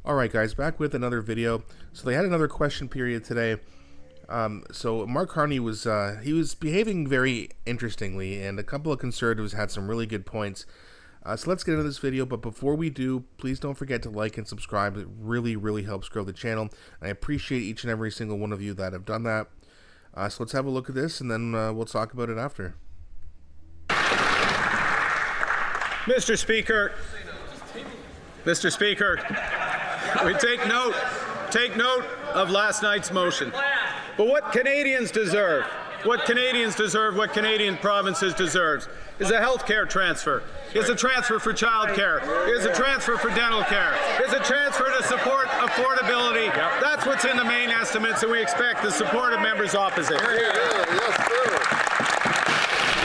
Alright guys, back with another video. So they had another question period today. So Mark Carney was he was behaving very interestingly, and a couple of conservatives had some really good points. So let's get into this video, but before we do, please don't forget to like and subscribe. It really helps grow the channel. I appreciate each and every single one of you that have done that. So let's have a look at this, and then we'll talk about it after. Mr. Speaker, we take note of last night's motion. But what Canadians deserve, what Canadian provinces deserves, is a health care transfer, is a transfer for child care, is a transfer for dental care, is a transfer to support affordability. Yep. That's what's in the main estimates, and we expect the support of members opposite. The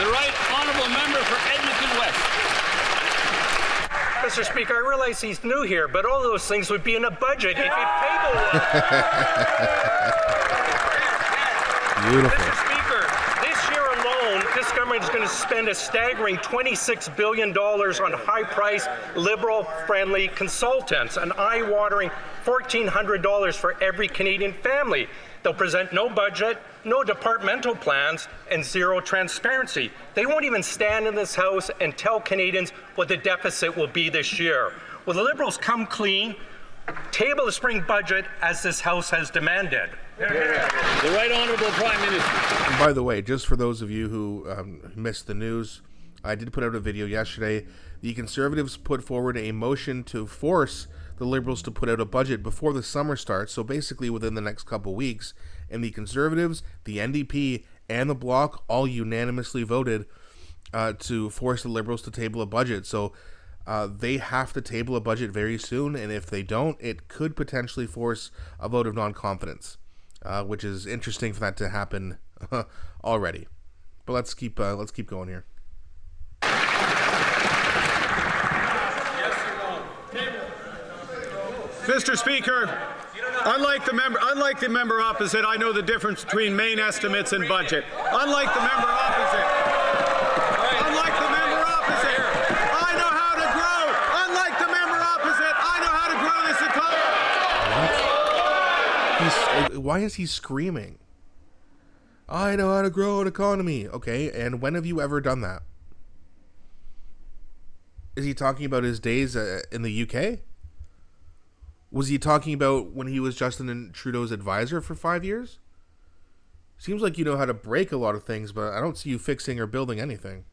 right honourable member for Edmonton West. Mr. Speaker, I realize he's new here, but all those things would be in a budget if you table one. Beautiful. Mr. Speaker, this year alone, this government is going to spend a staggering $26 billion on high-priced, liberal-friendly consultants, an eye-watering $1,400 for every Canadian family. They'll present no budget, no departmental plans, and zero transparency. They won't even stand in this House and tell Canadians what the deficit will be this year. Will the Liberals come clean, table the spring budget as this House has demanded? The Right Honourable Prime Minister. And by the way, just for those of you who missed the news, I did put out a video yesterday. The Conservatives put forward a motion to force the Liberals to put out a budget before the summer starts, so basically within the next couple weeks, and the Conservatives, the NDP, and the Bloc all unanimously voted to force the Liberals to table a budget. So they have to table a budget very soon, and if they don't, it could potentially force a vote of non-confidence, which is interesting for that to happen already. But let's keep going here. Mr. Speaker, unlike the member opposite, I know the difference between main estimates and budget. Unlike the member opposite, I know how to grow. Unlike the member opposite, I know how to grow this economy. Why is he screaming? I know how to grow an economy. Okay, and when have you ever done that? Is he talking about his days in the UK? Was he talking about when he was Justin Trudeau's advisor for 5 years? Seems like you know how to break a lot of things, but I don't see you fixing or building anything.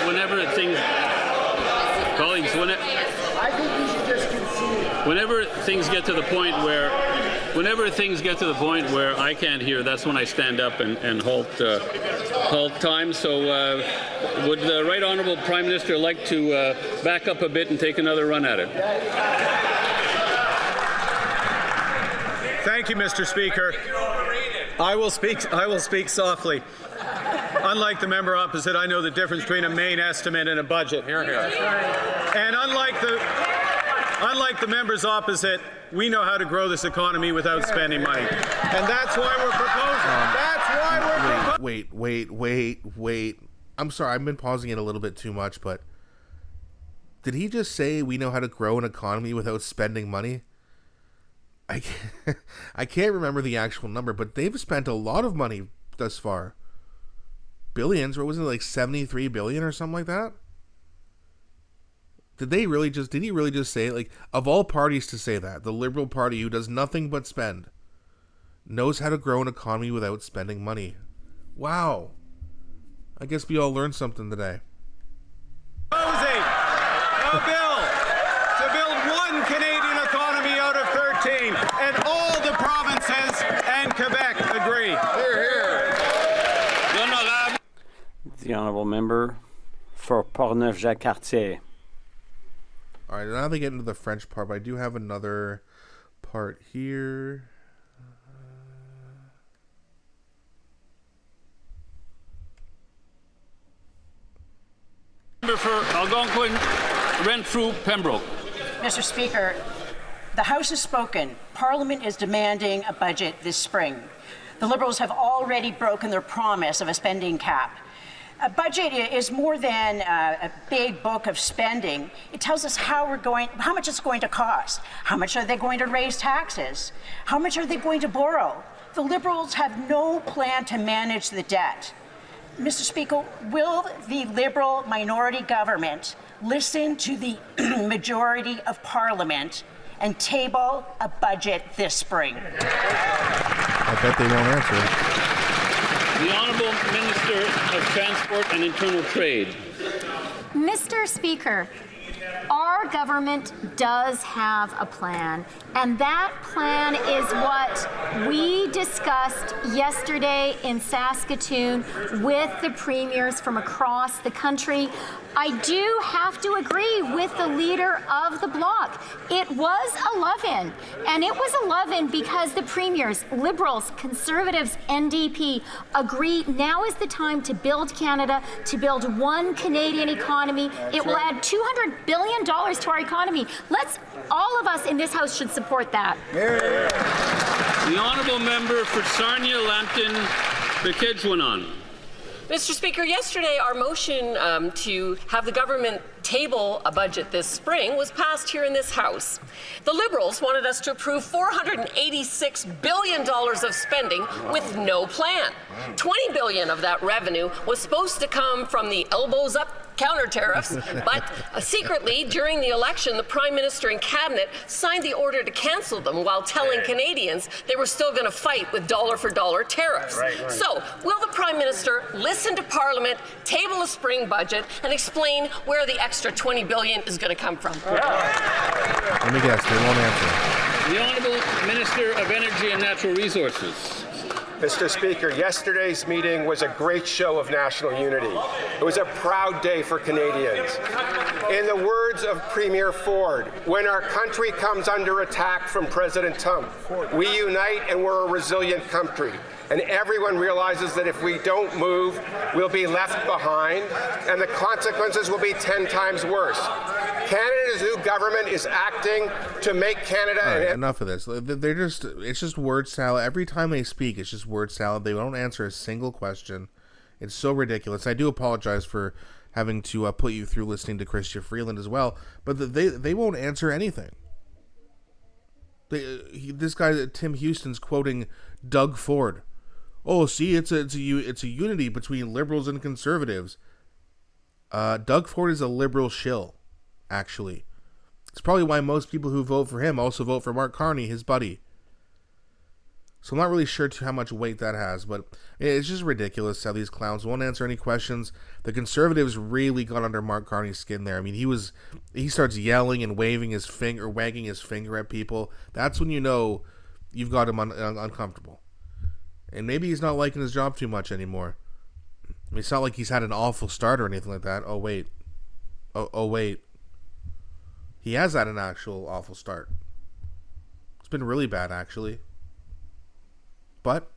Whenever things, colleagues, whenever things get to the point where I can't hear, that's when I stand up and halt time. So would the Right Honourable Prime Minister like to back up a bit and take another run at it? Thank you, Mr. Speaker. I will speak softly. Unlike the member opposite, I know the difference between a main estimate and a budget. And unlike the members opposite, we know how to grow this economy without spending money. And that's why we're proposing. Wait. I'm sorry, I've been pausing it a little bit too much, but did he just say we know how to grow an economy without spending money? I can't remember the actual number, but they've spent a lot of money thus far. Billions, or wasn't it like 73 billion or something like that? Did he really just say, like, of all parties to say that, the Liberal Party, who does nothing but spend, knows how to grow an economy without spending money? Wow. I guess we all learned something today. Proposing a bill to build one Canadian economy out of 13, and all the provinces and Quebec agree. Hear, hear. The honourable member for Portneuf-Jacques-Cartier. All right, now they get into the French part, but I do have another part here. Member for Algonquin, Renfrew, Pembroke. Mr. Speaker, The House has spoken. Parliament is demanding a budget this spring. The Liberals have already broken their promise of a spending cap. A budget is more than a big book of spending. It tells us how much it's going to cost. How much are they going to raise taxes? How much are they going to borrow? The Liberals have no plan to manage the debt. Mr. Speaker, will the Liberal minority government listen to the majority of Parliament and table a budget this spring? I bet they won't answer. The Honourable Minister of Transport and Internal Trade. Mr. Speaker, our government does have a plan, and that plan is what we discussed yesterday in Saskatoon with the premiers from across the country. I do have to agree with the leader of the bloc. It was a love-in, and it was a love-in because the premiers, Liberals, Conservatives, NDP, agree now is the time to build Canada, to build one Canadian economy. It will add $200 billion to our economy. All of us in this House should support that. The Honourable Member for Sarnia-Lambton, Saskatchewan. Mr. Speaker, yesterday our motion to have the government table a budget this spring was passed here in this House. The Liberals wanted us to approve $486 billion of spending with no plan. $20 billion of that revenue was supposed to come from the elbows up counter tariffs, but secretly, during the election, the Prime Minister and Cabinet signed the order to cancel them while telling Canadians they were still going to fight with dollar-for-dollar tariffs. So, will the Prime Minister listen to Parliament, table a spring budget, and explain where the extra $20 billion is going to come from? Let me guess, they won't answer. The Honourable Minister of Energy and Natural Resources. Mr. Speaker, yesterday's meeting was a great show of national unity. It was a proud day for Canadians. In the words of Premier Ford, when our country comes under attack from President Trump, we unite and we're a resilient country. And everyone realizes that if we don't move, we'll be left behind, and the consequences will be 10 times worse. Canada's new government is acting to make Canada... All right, enough of this. It's just word salad. Every time they speak, it's just word salad. They don't answer a single question. It's so ridiculous. I do apologize for having to put you through listening to Chrystia Freeland as well, but they won't answer anything. This guy, Tim Houston's quoting Doug Ford. Oh, see, it's a unity between liberals and conservatives. Doug Ford is a liberal shill, actually. It's probably why most people who vote for him also vote for Mark Carney, his buddy. So I'm not really sure how much weight that has, but it's just ridiculous how these clowns won't answer any questions. The conservatives really got under Mark Carney's skin there. I mean, he starts yelling and waving his finger, wagging his finger at people. That's when you know you've got him uncomfortable. And maybe he's not liking his job too much anymore. I mean, it's not like he's had an awful start or anything like that. Oh, wait. Oh, wait. He has had an actual awful start. It's been really bad, actually. But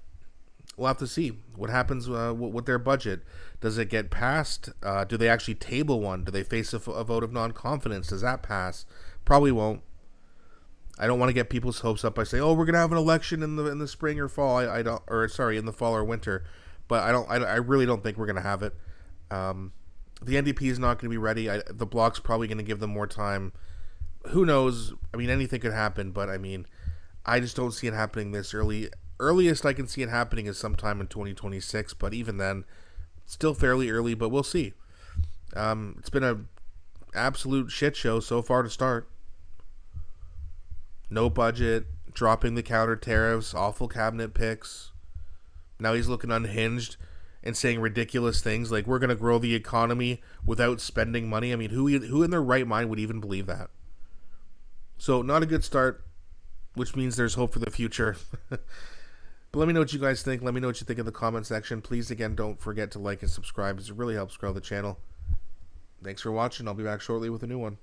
we'll have to see what happens with their budget. Does it get passed? Do they actually table one? Do they face a vote of non-confidence? Does that pass? Probably won't. I don't want to get people's hopes up by saying, "Oh, we're gonna have an election in the spring or fall." In the fall or winter. But I really don't think we're gonna have it. The NDP is not gonna be ready. The Bloc's probably gonna give them more time. Who knows? I mean, anything could happen. But I mean, I just don't see it happening this early. Earliest I can see it happening is sometime in 2026. But even then, still fairly early. But we'll see. It's been an absolute shit show so far to start. No budget, dropping the counter tariffs, awful cabinet picks. Now he's looking unhinged and saying ridiculous things like we're going to grow the economy without spending money. I mean, who in their right mind would even believe that? So not a good start, which means there's hope for the future. But let me know what you guys think. Let me know what you think in the comment section. Please, again, don't forget to like and subscribe, because it really helps grow the channel. Thanks for watching. I'll be back shortly with a new one.